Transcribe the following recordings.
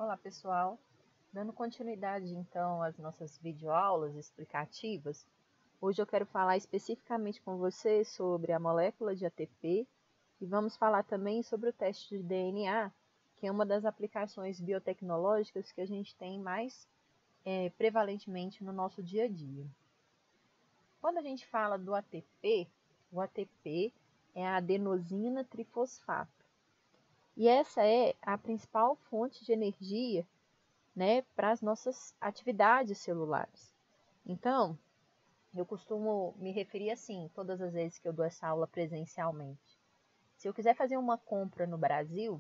Olá, pessoal! Dando continuidade, então, às nossas videoaulas explicativas, hoje eu quero falar especificamente com você sobre a molécula de ATP e vamos falar também sobre o teste de DNA, que é uma das aplicações biotecnológicas que a gente tem mais prevalentemente no nosso dia a dia. Quando a gente fala do ATP, o ATP é a adenosina trifosfato. E essa é a principal fonte de energia, né, para as nossas atividades celulares. Então, eu costumo me referir assim, todas as vezes que eu dou essa aula presencialmente. Se eu quiser fazer uma compra no Brasil,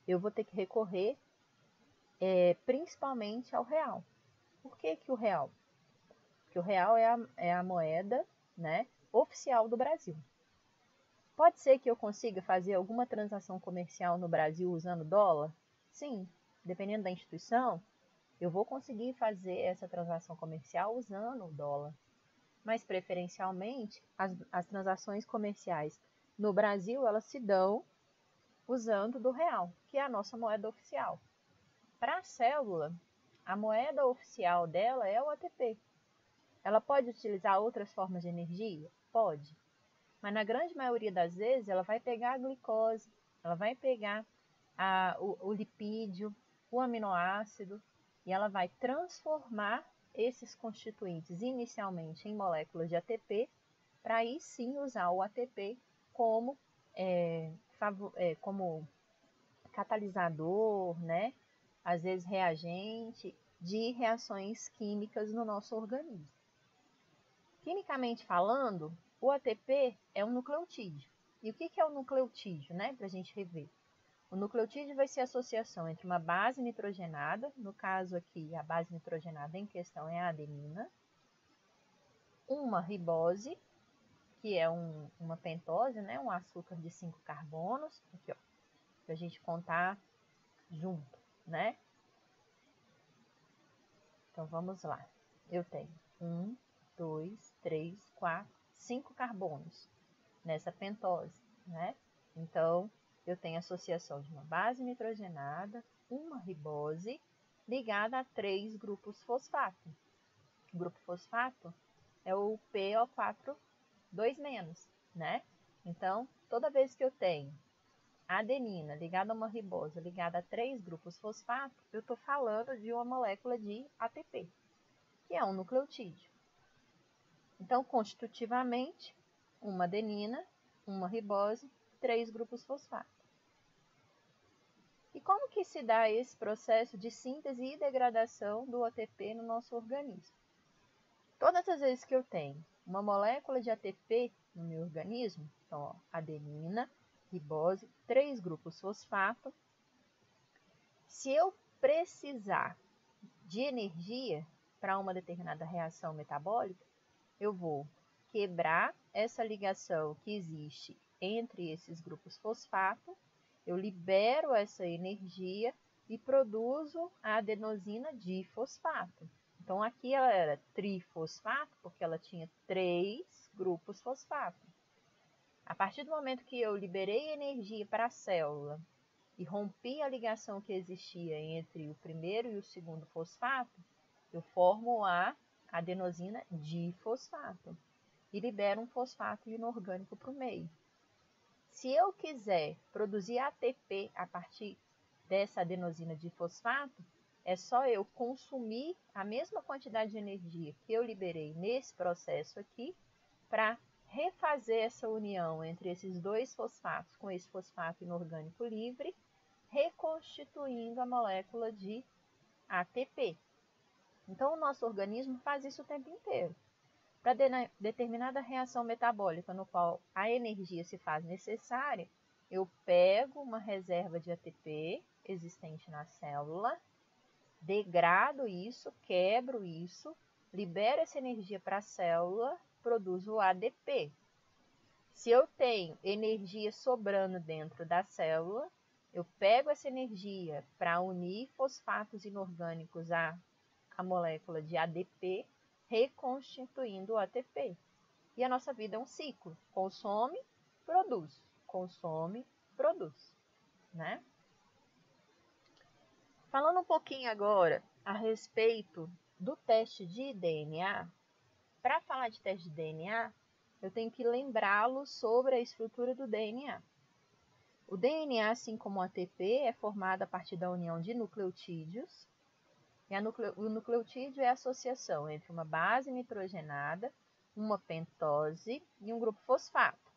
eu vou ter que recorrer principalmente ao real. Por que o real? Porque o real é a moeda, né, oficial do Brasil. Pode ser que eu consiga fazer alguma transação comercial no Brasil usando dólar? Sim, dependendo da instituição, eu vou conseguir fazer essa transação comercial usando o dólar. Mas, preferencialmente, as transações comerciais no Brasil, elas se dão usando do real, que é a nossa moeda oficial. Para a célula, a moeda oficial dela é o ATP. Ela pode utilizar outras formas de energia? Pode. Mas na grande maioria das vezes ela vai pegar a glicose, ela vai pegar o lipídio, o aminoácido, e ela vai transformar esses constituintes inicialmente em moléculas de ATP, para aí sim usar o ATP como catalisador, né? Às vezes reagente de reações químicas no nosso organismo. Quimicamente falando, o ATP é um nucleotídeo. E o que é o nucleotídeo, né? Para a gente rever. O nucleotídeo vai ser a associação entre uma base nitrogenada, no caso aqui a base nitrogenada em questão é a adenina, uma ribose, que é uma pentose, né? Um açúcar de 5 carbonos, aqui ó, para a gente contar junto, né? Então vamos lá. Eu tenho 1, 2, 3, 4, 5 carbonos nessa pentose, né? Então, eu tenho associação de uma base nitrogenada, uma ribose, ligada a 3 grupos fosfato. O grupo fosfato é o PO4 2-, né? Então, toda vez que eu tenho adenina ligada a uma ribose, ligada a 3 grupos fosfato, eu estou falando de uma molécula de ATP, que é um nucleotídeo. Então, constitutivamente, uma adenina, uma ribose, 3 grupos fosfato. E como que se dá esse processo de síntese e degradação do ATP no nosso organismo? Todas as vezes que eu tenho uma molécula de ATP no meu organismo, então, ó, adenina, ribose, 3 grupos fosfato, se eu precisar de energia para uma determinada reação metabólica, eu vou quebrar essa ligação que existe entre esses grupos fosfato, eu libero essa energia e produzo a adenosina difosfato. Então, aqui ela era trifosfato, porque ela tinha 3 grupos fosfato. A partir do momento que eu liberei energia para a célula e rompi a ligação que existia entre o primeiro e o segundo fosfato, eu formo a adenosina difosfato e libero um fosfato inorgânico para o meio. Se eu quiser produzir ATP a partir dessa adenosina difosfato, é só eu consumir a mesma quantidade de energia que eu liberei nesse processo aqui para refazer essa união entre esses 2 fosfatos com esse fosfato inorgânico livre, reconstituindo a molécula de ATP. Então, o nosso organismo faz isso o tempo inteiro. Para determinada reação metabólica no qual a energia se faz necessária, eu pego uma reserva de ATP existente na célula, degrado isso, quebro isso, libero essa energia para a célula, produzo o ADP. Se eu tenho energia sobrando dentro da célula, eu pego essa energia para unir fosfatos inorgânicos à molécula de ADP, reconstituindo o ATP. E a nossa vida é um ciclo. Consome, produz. Consome, produz. Né? Falando um pouquinho agora a respeito do teste de DNA, para falar de teste de DNA, eu tenho que lembrá-lo sobre a estrutura do DNA. O DNA, assim como o ATP, é formado a partir da união de nucleotídeos. E o nucleotídeo é a associação entre uma base nitrogenada, uma pentose e um grupo fosfato.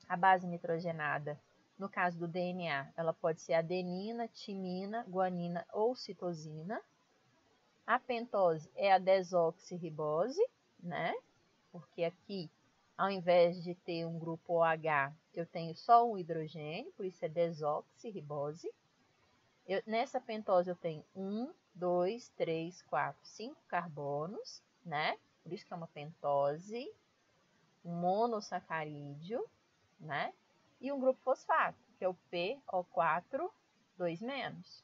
A base nitrogenada, no caso do DNA, ela pode ser adenina, timina, guanina ou citosina. A pentose é a desoxirribose, né? Porque aqui, ao invés de ter um grupo OH, eu tenho só um hidrogênio, por isso é desoxirribose. Nessa pentose eu tenho 1, 2, 3, 4, 5 carbonos, né? Por isso que é uma pentose, um monossacarídeo, né? E um grupo fosfato, que é o PO4, 2-.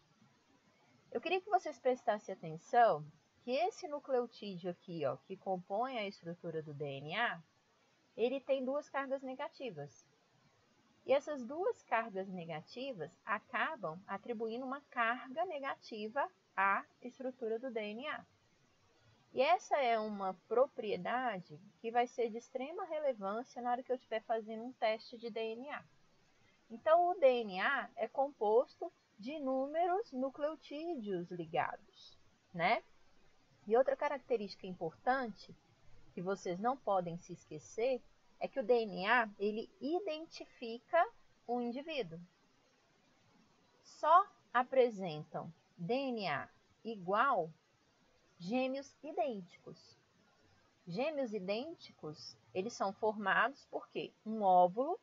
Eu queria que vocês prestassem atenção que esse nucleotídeo aqui, ó, que compõe a estrutura do DNA, ele tem duas cargas negativas. E essas duas cargas negativas acabam atribuindo uma carga negativa à estrutura do DNA. E essa é uma propriedade que vai ser de extrema relevância na hora que eu estiver fazendo um teste de DNA. Então, o DNA é composto de inúmeros nucleotídeos ligados, né? E outra característica importante que vocês não podem se esquecer é que o DNA, ele identifica um indivíduo. Só apresentam DNA igual gêmeos idênticos. Gêmeos idênticos, eles são formados porque um óvulo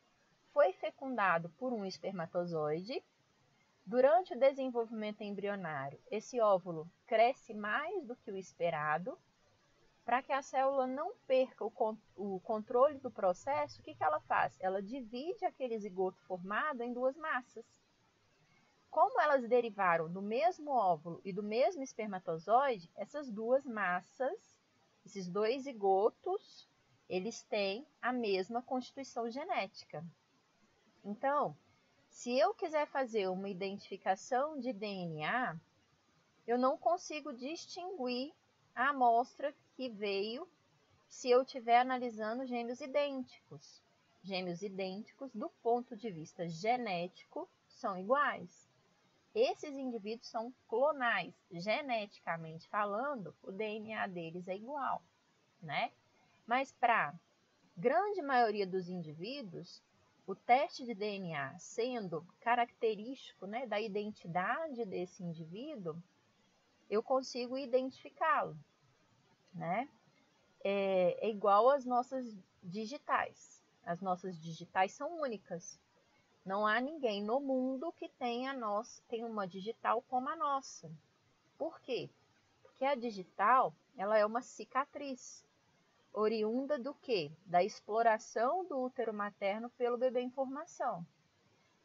foi fecundado por um espermatozoide. Durante o desenvolvimento embrionário, esse óvulo cresce mais do que o esperado. Para que a célula não perca o controle do processo, o que ela faz? Ela divide aquele zigoto formado em duas massas. Como elas derivaram do mesmo óvulo e do mesmo espermatozoide, essas duas massas, esses dois zigotos, eles têm a mesma constituição genética. Então, se eu quiser fazer uma identificação de DNA, eu não consigo distinguir a amostra que veio se eu estiver analisando gêmeos idênticos. Gêmeos idênticos, do ponto de vista genético, são iguais. Esses indivíduos são clonais. Geneticamente falando, o DNA deles é igual, né? Mas para a grande maioria dos indivíduos, o teste de DNA sendo característico, né, da identidade desse indivíduo, eu consigo identificá-lo, né? É igual às nossas digitais. As nossas digitais são únicas. Não há ninguém no mundo que tenha uma digital como a nossa. Por quê? Porque a digital, ela é uma cicatriz, oriunda do quê? Da exploração do útero materno pelo bebê em formação.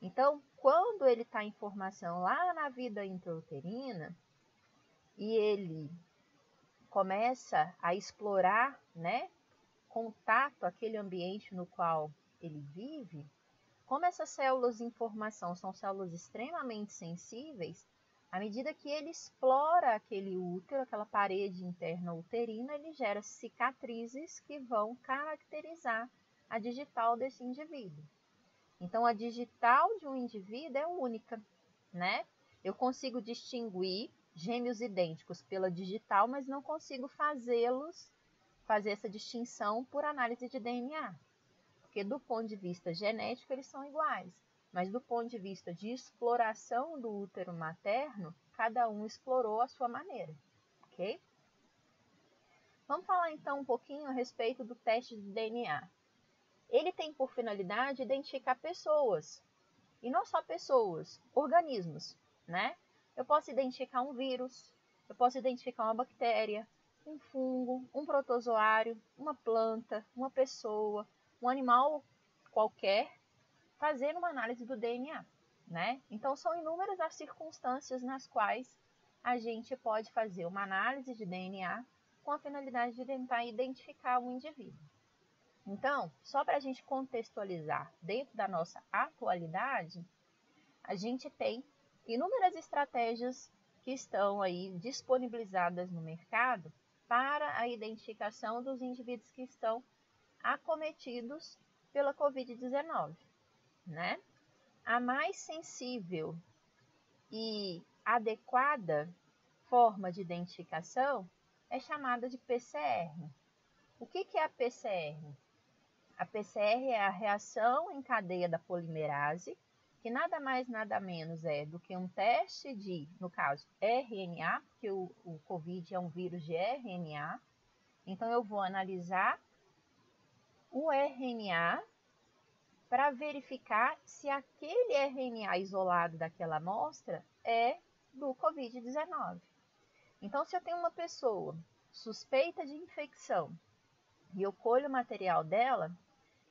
Então, quando ele está em formação lá na vida intrauterina, e ele começa a explorar, né, contato, aquele ambiente no qual ele vive, como essas células em formação são células extremamente sensíveis, à medida que ele explora aquele útero, aquela parede interna uterina, ele gera cicatrizes que vão caracterizar a digital desse indivíduo. Então, a digital de um indivíduo é única, né? Eu consigo distinguir gêmeos idênticos pela digital, mas não consigo fazer essa distinção por análise de DNA. Porque do ponto de vista genético eles são iguais, mas do ponto de vista de exploração do útero materno, cada um explorou a sua maneira, ok? Vamos falar então um pouquinho a respeito do teste de DNA. Ele tem por finalidade identificar pessoas, e não só pessoas, organismos, né? Eu posso identificar um vírus, eu posso identificar uma bactéria, um fungo, um protozoário, uma planta, uma pessoa, um animal qualquer, fazendo uma análise do DNA, né? Então, são inúmeras as circunstâncias nas quais a gente pode fazer uma análise de DNA com a finalidade de tentar identificar um indivíduo. Então, só para a gente contextualizar, dentro da nossa atualidade, a gente tem inúmeras estratégias que estão aí disponibilizadas no mercado para a identificação dos indivíduos que estão acometidos pela Covid-19, né? A mais sensível e adequada forma de identificação é chamada de PCR. O que é a PCR? A PCR é a reação em cadeia da polimerase, que nada mais nada menos é do que um teste de, no caso, RNA, porque o COVID é um vírus de RNA. Então, eu vou analisar o RNA para verificar se aquele RNA isolado daquela amostra é do COVID-19. Então, se eu tenho uma pessoa suspeita de infecção e eu colho o material dela,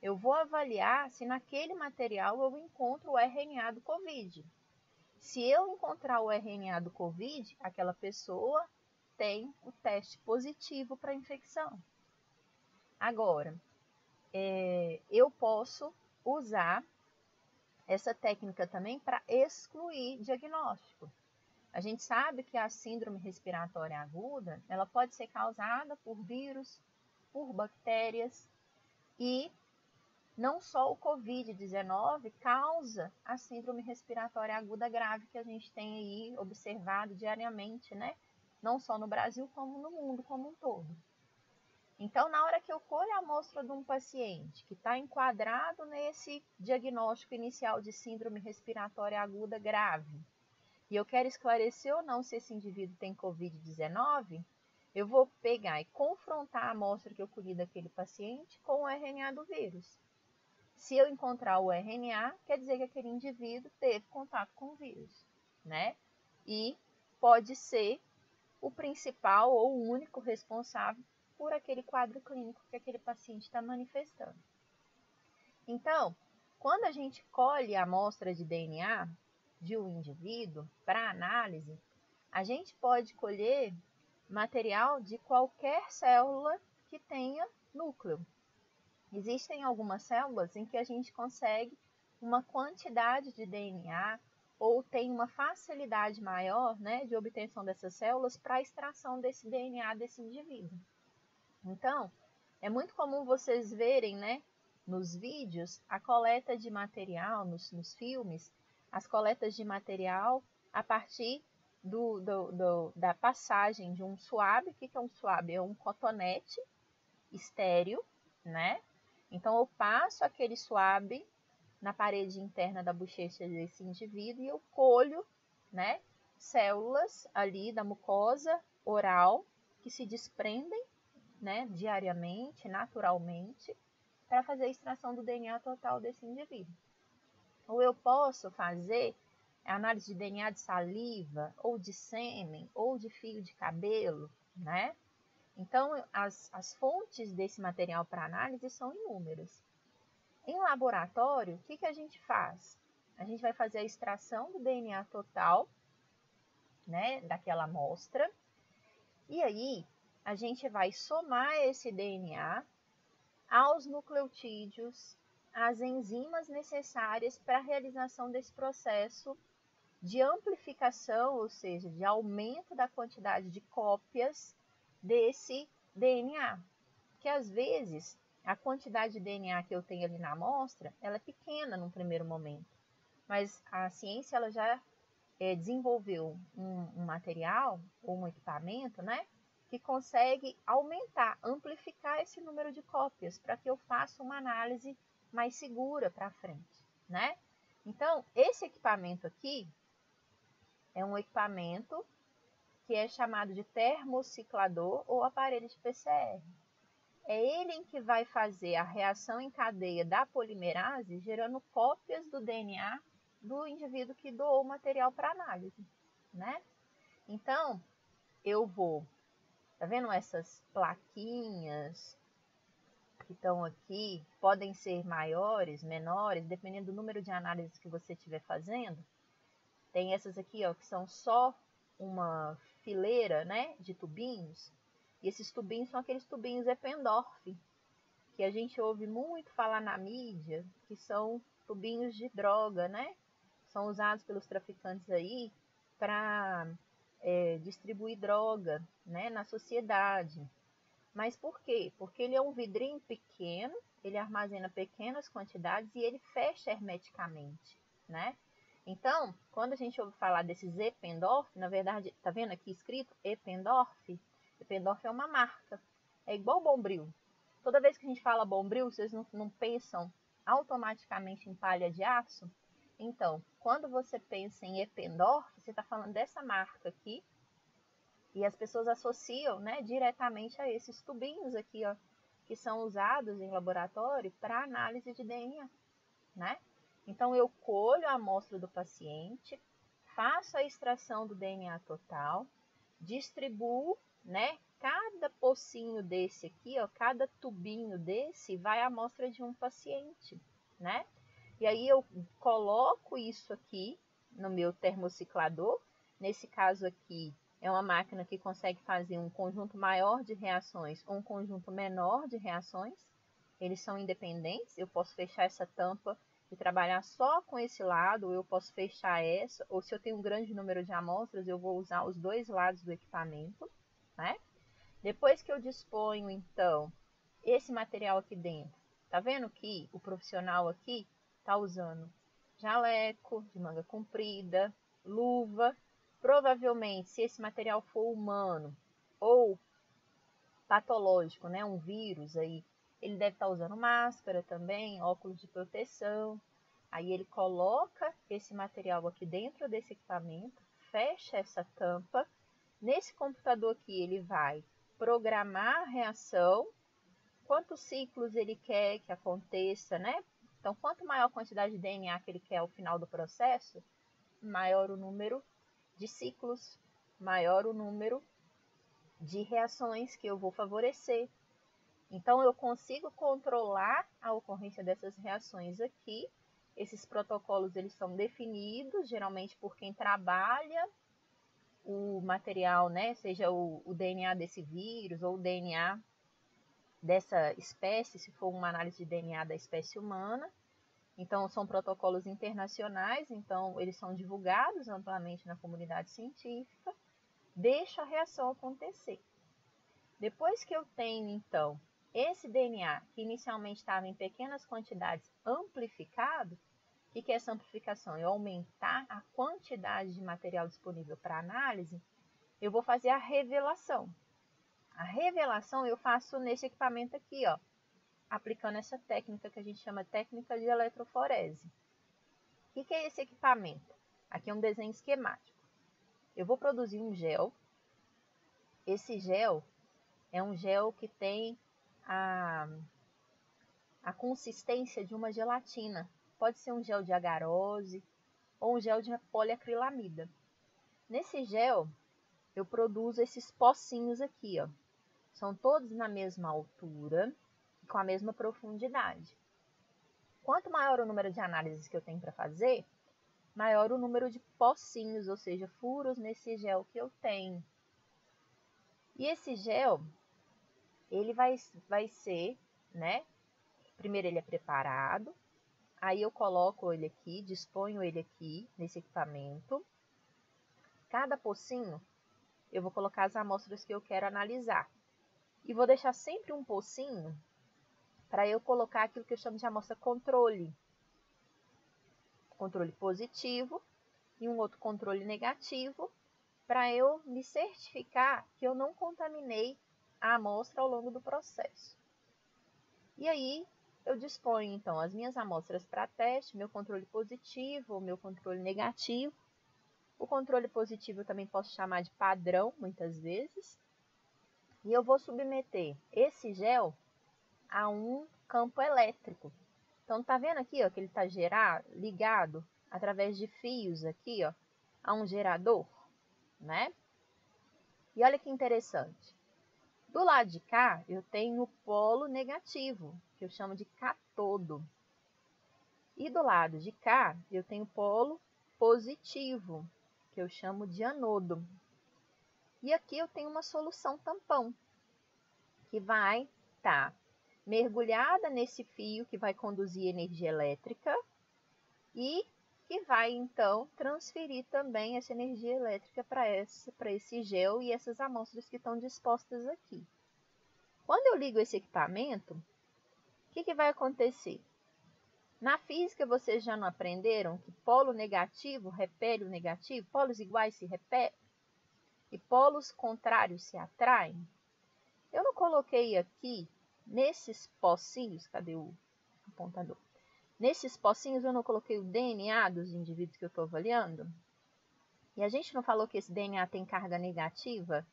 eu vou avaliar se naquele material eu encontro o RNA do COVID. Se eu encontrar o RNA do COVID, aquela pessoa tem o teste positivo para a infecção. Agora, eu posso usar essa técnica também para excluir diagnóstico. A gente sabe que a síndrome respiratória aguda, ela pode ser causada por vírus, por bactérias, e não só o Covid-19 causa a síndrome respiratória aguda grave que a gente tem aí observado diariamente, né? Não só no Brasil, como no mundo como um todo. Então, na hora que eu colho a amostra de um paciente que está enquadrado nesse diagnóstico inicial de síndrome respiratória aguda grave, e eu quero esclarecer ou não se esse indivíduo tem Covid-19, eu vou pegar e confrontar a amostra que eu colhi daquele paciente com o RNA do vírus. Se eu encontrar o RNA, quer dizer que aquele indivíduo teve contato com o vírus, né? E pode ser o principal ou o único responsável por aquele quadro clínico que aquele paciente está manifestando. Então, quando a gente colhe a amostra de DNA de um indivíduo para análise, a gente pode colher material de qualquer célula que tenha núcleo. Existem algumas células em que a gente consegue uma quantidade de DNA ou tem uma facilidade maior, né, de obtenção dessas células para a extração desse DNA desse indivíduo. Então, é muito comum vocês verem, né, nos vídeos, a coleta de material, nos filmes, as coletas de material a partir da passagem de um swab. O que é um swab? É um cotonete estéril, né? Então, eu passo aquele swab na parede interna da bochecha desse indivíduo e eu colho, né, células ali da mucosa oral que se desprendem, né, diariamente, naturalmente, para fazer a extração do DNA total desse indivíduo. Ou eu posso fazer análise de DNA de saliva, ou de sêmen, ou de fio de cabelo, né? Então, as fontes desse material para análise são inúmeras. Em laboratório, o que a gente faz? A gente vai fazer a extração do DNA total, né, daquela amostra, e aí a gente vai somar esse DNA aos nucleotídeos, às enzimas necessárias para a realização desse processo de amplificação, ou seja, de aumento da quantidade de cópias desse DNA. Porque às vezes a quantidade de DNA que eu tenho ali na amostra, ela é pequena num primeiro momento, mas a ciência ela já desenvolveu um material ou um equipamento, né, que consegue aumentar, amplificar esse número de cópias para que eu faça uma análise mais segura para frente, né? Então, esse equipamento aqui é um equipamento que é chamado de termociclador ou aparelho de PCR. É ele em que vai fazer a reação em cadeia da polimerase, gerando cópias do DNA do indivíduo que doou o material para análise, né? Então, eu vou, tá vendo essas plaquinhas que estão aqui? Podem ser maiores, menores, dependendo do número de análises que você estiver fazendo. Tem essas aqui, ó, que são só uma fileira, né, de tubinhos. E esses tubinhos são aqueles tubinhos Eppendorf, que a gente ouve muito falar na mídia, que são tubinhos de droga, né? São usados pelos traficantes aí para distribuir droga, né, na sociedade. Mas por quê? Porque ele é um vidrinho pequeno, ele armazena pequenas quantidades e ele fecha hermeticamente, né? Então, quando a gente ouve falar desses Eppendorf, na verdade, tá vendo aqui escrito Eppendorf? Eppendorf é uma marca, é igual Bombril. Toda vez que a gente fala Bombril, vocês não pensam automaticamente em palha de aço? Então, quando você pensa em Eppendorf, você está falando dessa marca aqui, e as pessoas associam, né, diretamente a esses tubinhos aqui, ó, que são usados em laboratório para análise de DNA, né? Então, eu colho a amostra do paciente, faço a extração do DNA total, distribuo, né? Cada pocinho desse aqui, ó, cada tubinho desse vai a amostra de um paciente, né? E aí eu coloco isso aqui no meu termociclador. Nesse caso aqui, é uma máquina que consegue fazer um conjunto maior de reações ou um conjunto menor de reações. Eles são independentes, eu posso fechar essa tampa e trabalhar só com esse lado, ou eu posso fechar essa, ou se eu tenho um grande número de amostras, eu vou usar os dois lados do equipamento, né? Depois que eu disponho, então, esse material aqui dentro, tá vendo que o profissional aqui tá usando jaleco de manga comprida, luva. Provavelmente, se esse material for humano ou patológico, né, um vírus aí, ele deve estar usando máscara também, óculos de proteção. Aí ele coloca esse material aqui dentro desse equipamento, fecha essa tampa. Nesse computador aqui ele vai programar a reação, quantos ciclos ele quer que aconteça, né? Então, quanto maior a quantidade de DNA que ele quer ao final do processo, maior o número de ciclos, maior o número de reações que eu vou favorecer. Então, eu consigo controlar a ocorrência dessas reações aqui. Esses protocolos eles são definidos, geralmente por quem trabalha o material, né? Seja o DNA desse vírus ou o DNA dessa espécie, se for uma análise de DNA da espécie humana. Então, são protocolos internacionais, então eles são divulgados amplamente na comunidade científica, deixa a reação acontecer. Depois que eu tenho, então, esse DNA, que inicialmente estava em pequenas quantidades, amplificado, o que é essa amplificação? É aumentar a quantidade de material disponível para análise, eu vou fazer a revelação. A revelação eu faço nesse equipamento aqui, ó, aplicando essa técnica que a gente chama técnica de eletroforese. O que é esse equipamento? Aqui é um desenho esquemático. Eu vou produzir um gel. Esse gel é um gel que tem a consistência de uma gelatina. Pode ser um gel de agarose ou um gel de poliacrilamida. Nesse gel, eu produzo esses pocinhos aqui, ó. São todos na mesma altura e com a mesma profundidade. Quanto maior o número de análises que eu tenho para fazer, maior o número de pocinhos, ou seja, furos nesse gel que eu tenho. E esse gel, ele vai ser, né? Primeiro ele é preparado, aí eu coloco ele aqui, disponho ele aqui nesse equipamento. Cada pocinho, eu vou colocar as amostras que eu quero analisar. E vou deixar sempre um pocinho para eu colocar aquilo que eu chamo de amostra controle. Controle positivo e um outro controle negativo, para eu me certificar que eu não contaminei a amostra ao longo do processo. E aí, eu disponho, então, as minhas amostras para teste, meu controle positivo ou meu controle negativo. O controle positivo eu também posso chamar de padrão, muitas vezes. E eu vou submeter esse gel a um campo elétrico. Então, tá vendo aqui, ó, que ele está ligado através de fios aqui, ó, a um gerador, né? E olha que interessante. Do lado de cá, eu tenho o polo negativo, que eu chamo de cátodo. E do lado de cá, eu tenho o polo positivo, que eu chamo de anodo. E aqui eu tenho uma solução tampão, que vai estar mergulhada nesse fio que vai conduzir energia elétrica e que vai então transferir também essa energia elétrica para esse gel e essas amostras que estão dispostas aqui. Quando eu ligo esse equipamento, o que vai acontecer? Na física, vocês já não aprenderam que polo negativo repele o negativo, polos iguais se repelem e polos contrários se atraem? Eu não coloquei aqui, nesses pocinhos, cadê o apontador? Nesses pocinhos eu não coloquei o DNA dos indivíduos que eu estou avaliando? E a gente não falou que esse DNA tem carga negativa?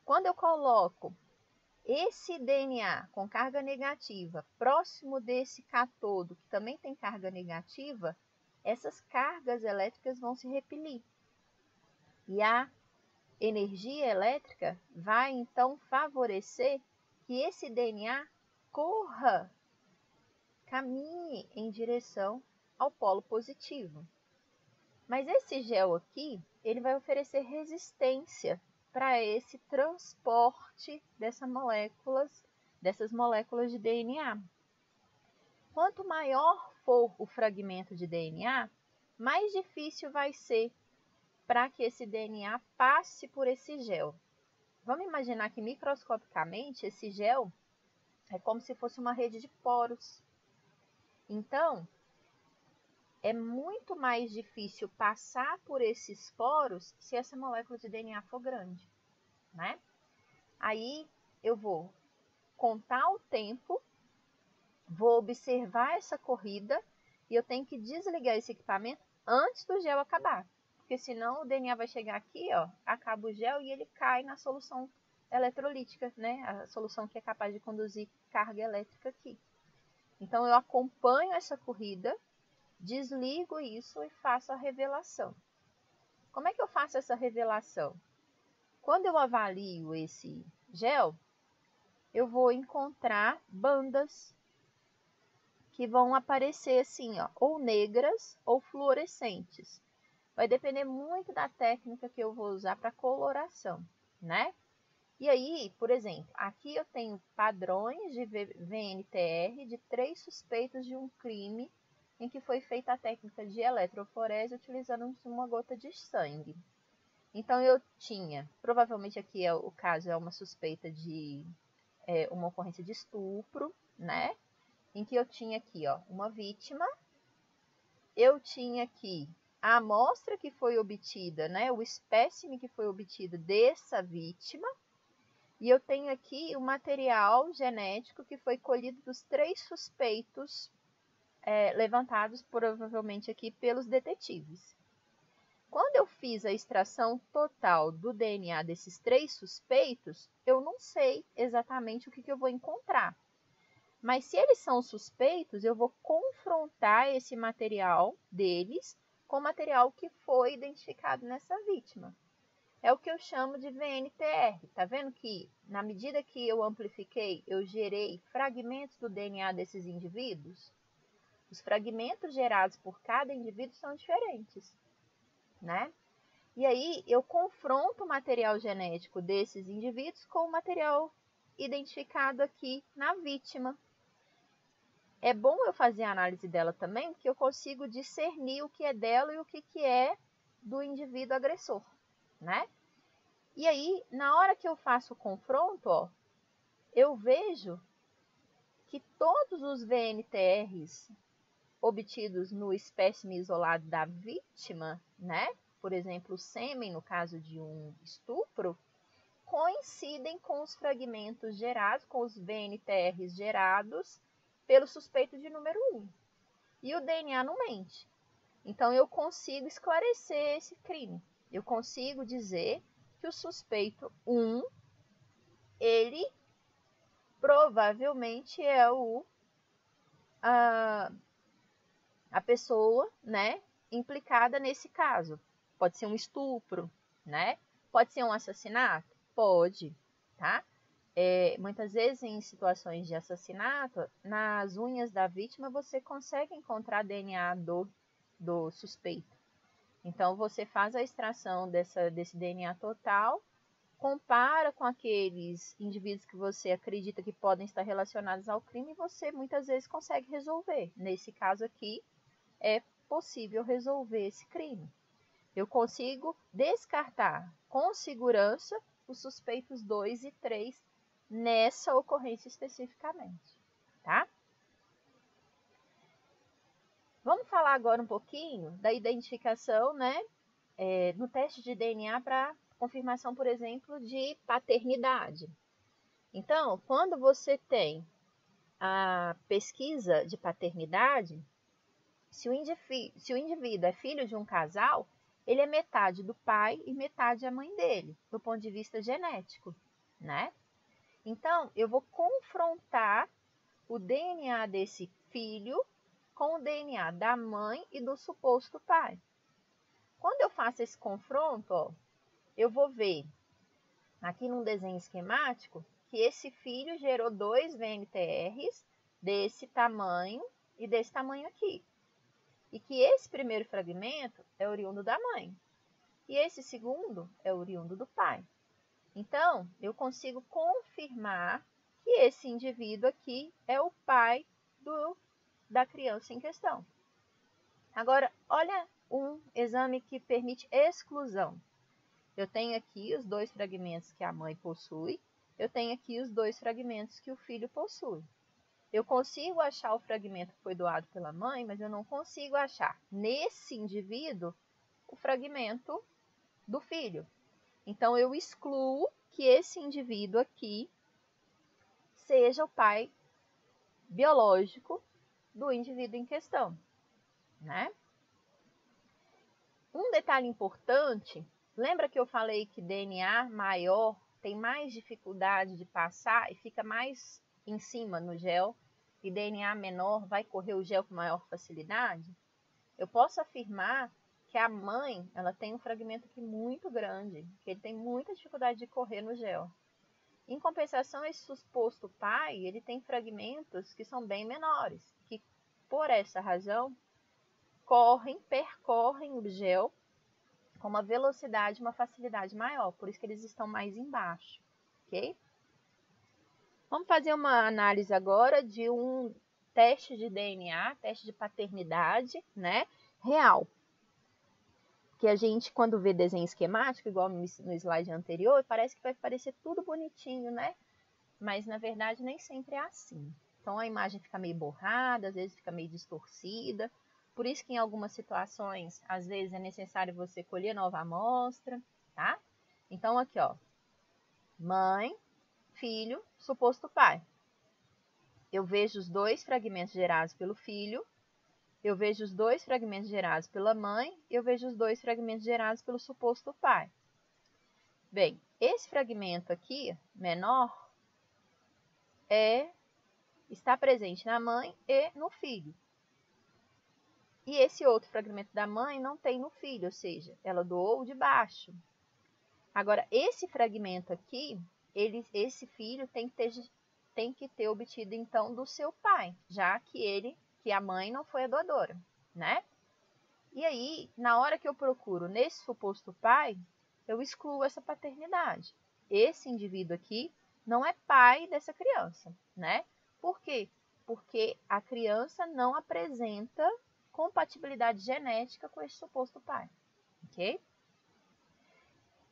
Quando eu coloco esse DNA com carga negativa próximo desse cátodo, que também tem carga negativa, essas cargas elétricas vão se repelir. E a energia elétrica vai então favorecer que esse DNA caminhe em direção ao polo positivo. Mas esse gel aqui, ele vai oferecer resistência para esse transporte dessas moléculas de DNA. Quanto maior for o fragmento de DNA, mais difícil vai ser para que esse DNA passe por esse gel. Vamos imaginar que microscopicamente esse gel é como se fosse uma rede de poros. Então, é muito mais difícil passar por esses poros se essa molécula de DNA for grande, né? Aí eu vou contar o tempo, vou observar essa corrida e eu tenho que desligar esse equipamento antes do gel acabar. Porque senão o DNA vai chegar aqui, ó, acaba o gel e ele cai na solução eletrolítica, né? A solução que é capaz de conduzir carga elétrica aqui. Então eu acompanho essa corrida, desligo isso e faço a revelação. Como é que eu faço essa revelação? Quando eu avalio esse gel, eu vou encontrar bandas que vão aparecer assim, ó, ou negras ou fluorescentes. Vai depender muito da técnica que eu vou usar para coloração, né? E aí, por exemplo, aqui eu tenho padrões de VNTR de 3 suspeitos de um crime em que foi feita a técnica de eletroforese utilizando uma gota de sangue. Então, eu tinha, provavelmente aqui o caso é uma suspeita de uma ocorrência de estupro, né? Em que eu tinha aqui, ó, uma vítima, eu tinha aqui a amostra que foi obtida, né? O espécime que foi obtido dessa vítima, e eu tenho aqui o material genético que foi colhido dos 3 suspeitos levantados provavelmente aqui pelos detetives. Quando eu fiz a extração total do DNA desses 3 suspeitos, eu não sei exatamente o que eu vou encontrar. Mas se eles são suspeitos, eu vou confrontar esse material deles com o material que foi identificado nessa vítima. É o que eu chamo de VNTR. Tá vendo que, na medida que eu amplifiquei, eu gerei fragmentos do DNA desses indivíduos? Os fragmentos gerados por cada indivíduo são diferentes, né? E aí eu confronto o material genético desses indivíduos com o material identificado aqui na vítima. É bom eu fazer a análise dela também, porque eu consigo discernir o que é dela e o que é do indivíduo agressor, né? E aí, na hora que eu faço o confronto, ó, eu vejo que todos os VNTRs obtidos no espécime isolado da vítima, né? Por exemplo, o sêmen, no caso de um estupro, coincidem com os fragmentos gerados, com os VNTRs gerados pelo suspeito de número 1. E o DNA não mente. Então, eu consigo esclarecer esse crime. Eu consigo dizer que o suspeito 1, ele provavelmente é a pessoa, né, implicada nesse caso. Pode ser um estupro, né? Pode ser um assassinato? Pode, tá? Muitas vezes em situações de assassinato, nas unhas da vítima você consegue encontrar DNA do suspeito. Então você faz a extração desse DNA total, compara com aqueles indivíduos que você acredita que podem estar relacionados ao crime e você muitas vezes consegue resolver. Nesse caso aqui, possível resolver esse crime. Eu consigo descartar com segurança os suspeitos 2 e 3 nessa ocorrência especificamente, tá? Vamos falar agora um pouquinho da identificação, né, no teste de DNA para confirmação, por exemplo, de paternidade. Então, quando você tem a pesquisa de paternidade, se o indivíduo é filho de um casal, ele é metade do pai e metade da mãe dele, do ponto de vista genético, né? Então, eu vou confrontar o DNA desse filho com o DNA da mãe e do suposto pai. Quando eu faço esse confronto, ó, eu vou ver aqui num desenho esquemático que esse filho gerou 2 VMTRs desse tamanho e desse tamanho aqui. E que esse primeiro fragmento é oriundo da mãe. E esse segundo é oriundo do pai. Então, eu consigo confirmar que esse indivíduo aqui é o pai da criança em questão. Agora, olha um exame que permite exclusão. Eu tenho aqui os 2 fragmentos que a mãe possui, eu tenho aqui os 2 fragmentos que o filho possui. Eu consigo achar o fragmento que foi doado pela mãe, mas eu não consigo achar nesse indivíduo o fragmento do filho. Então, eu excluo que esse indivíduo aqui seja o pai biológico do indivíduo em questão, né? Um detalhe importante, lembra que eu falei que DNA maior tem mais dificuldade de passar e fica mais em cima no gel, e DNA menor vai correr o gel com maior facilidade? Eu posso afirmar que a mãe, ela tem um fragmento aqui muito grande, que ele tem muita dificuldade de correr no gel. Em compensação, esse suposto pai, ele tem fragmentos que são bem menores, que por essa razão percorrem o gel com uma velocidade, uma facilidade maior, por isso que eles estão mais embaixo, ok? Vamos fazer uma análise agora de um teste de DNA, teste de paternidade, né, real. Que a gente, quando vê desenho esquemático, igual no slide anterior, parece que vai parecer tudo bonitinho, né? Mas, na verdade, nem sempre é assim. Então, a imagem fica meio borrada, às vezes fica meio distorcida. Por isso que, em algumas situações, às vezes é necessário você colher nova amostra, tá? Então, aqui, ó. Mãe, filho, suposto pai. Eu vejo os 2 fragmentos gerados pelo filho. Eu vejo os 2 fragmentos gerados pela mãe, eu vejo os 2 fragmentos gerados pelo suposto pai. Bem, esse fragmento aqui, menor, está presente na mãe e no filho. E esse outro fragmento da mãe não tem no filho, ou seja, ela doou de baixo. Agora, esse fragmento aqui, esse filho tem que ter obtido, então, do seu pai, já que a mãe não foi a doadora, né? E aí, na hora que eu procuro nesse suposto pai, eu excluo essa paternidade. Esse indivíduo aqui não é pai dessa criança, né? Por quê? Porque a criança não apresenta compatibilidade genética com esse suposto pai, ok?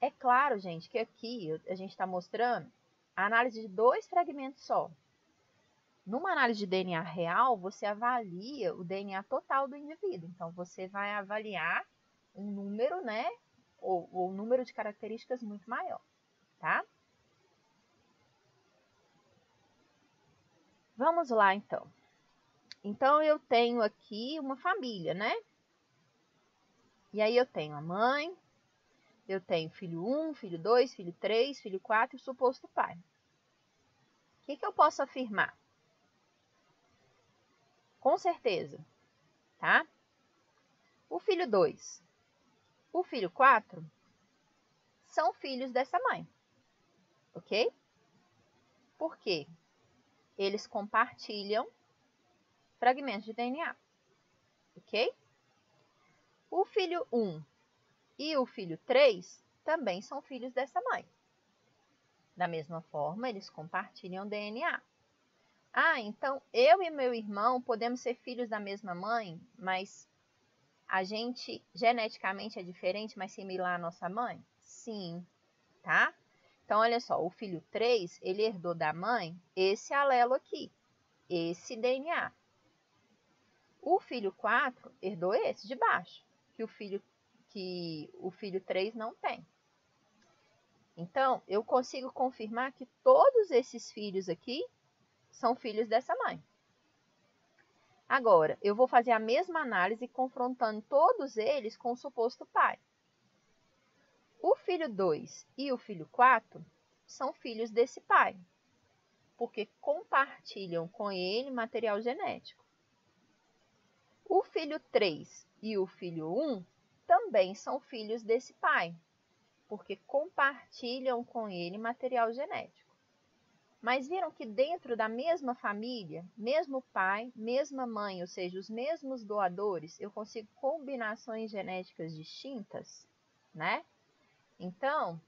É claro, gente, que aqui a gente está mostrando a análise de 2 fragmentos só. Numa análise de DNA real, você avalia o DNA total do indivíduo. Então, você vai avaliar um número, né? Ou um número de características muito maior, tá? Vamos lá, então. Então, eu tenho aqui uma família, né? E aí, eu tenho a mãe, eu tenho filho 1, filho 2, filho 3, filho 4 e o suposto pai. O que eu posso afirmar? Com certeza, tá? O filho 2, o filho 4 são filhos dessa mãe, ok? Por quê? Eles compartilham fragmentos de DNA, ok? O filho 1 e o filho 3 também são filhos dessa mãe. Da mesma forma, eles compartilham DNA. Ah, então eu e meu irmão podemos ser filhos da mesma mãe, mas A gente geneticamente é diferente, mas similar à nossa mãe? Sim, tá? Então, olha só, o filho 3, ele herdou da mãe esse alelo aqui, esse DNA. O filho 4 herdou esse de baixo, que o filho 3 não tem. Então, eu consigo confirmar que todos esses filhos aqui são filhos dessa mãe. Agora, eu vou fazer a mesma análise confrontando todos eles com o suposto pai. O filho 2 e o filho 4 são filhos desse pai, porque compartilham com ele material genético. O filho 3 e o filho 1 também são filhos desse pai, porque compartilham com ele material genético. Mas viram que dentro da mesma família, mesmo pai, mesma mãe, ou seja, os mesmos doadores, eu consigo combinações genéticas distintas, né? Então,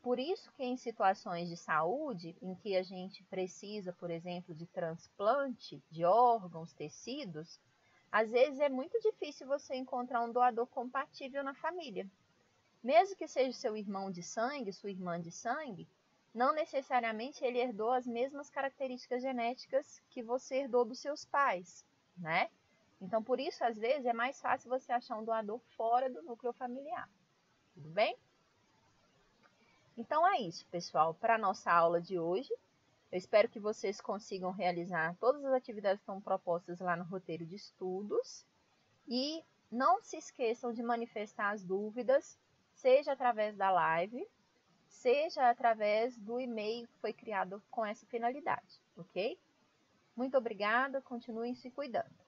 por isso que em situações de saúde, em que a gente precisa, por exemplo, de transplante de órgãos, tecidos, às vezes é muito difícil você encontrar um doador compatível na família. Mesmo que seja seu irmão de sangue, sua irmã de sangue, não necessariamente ele herdou as mesmas características genéticas que você herdou dos seus pais, né? Então, por isso, às vezes, é mais fácil você achar um doador fora do núcleo familiar. Tudo bem? Então, é isso, pessoal, para a nossa aula de hoje. Eu espero que vocês consigam realizar todas as atividades que estão propostas lá no roteiro de estudos. E não se esqueçam de manifestar as dúvidas, seja através da live, seja através do e-mail que foi criado com essa finalidade, ok? Muito obrigada, continuem se cuidando.